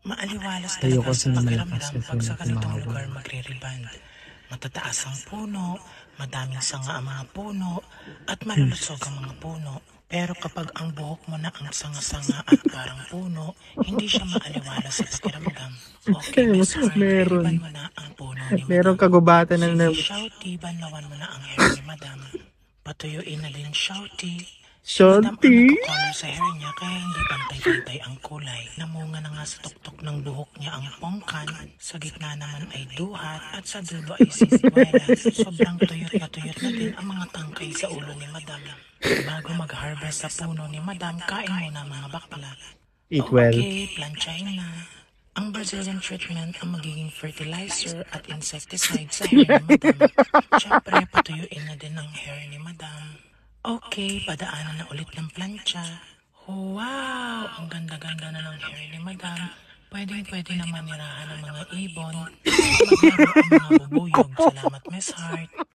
Maaliwalas Ayoko talaga kasi sa na malakas pakiramdam kasi pag na sa ganitong tumawag. lugar magre-reband. Matataas ang puno, madaming sanga ang mga puno, at malulusog ang mga puno. Pero kapag ang buhok mo na ang sanga-sanga at parang puno, hindi siya maaliwalas sa pakiramdam. Okay, Miss Heart, i-reband Meron. mo na ang puno ni Meron Madam. kagubatan Sige, na Shouty, banlawan mo na ang hair ni Madam. Patuyuin na din, Shouty. Si Madam ang Shanti. nagko-color sa hair niya kaya hindi pantay-pantay ang kulay. Namunga na nga sa tuktok ng buhok niya ang pongkan, sa gitna naman ay duhat at sa dulo ay siswelas. Sobrang tuyot na din ang mga tangkay sa ulo ni Madam. Bago mag-harvest sa puno ni Madam, kain muna mga bakla. Eat well. Okay, planchain na. Ang Brazilian treatment ang magiging fertilizer at insecticide sa hair ni Madam. Siyempre, patuyuin na din ang hair ni Madam. Okay, padaanan na ulit ng plancha. Wow! Ang ganda-ganda na ng hair ni Madam. Pwedeng-pwede naman nirahan ng mga ibon. Maglaro ang mga bubuyog. Salamat, Miss Heart.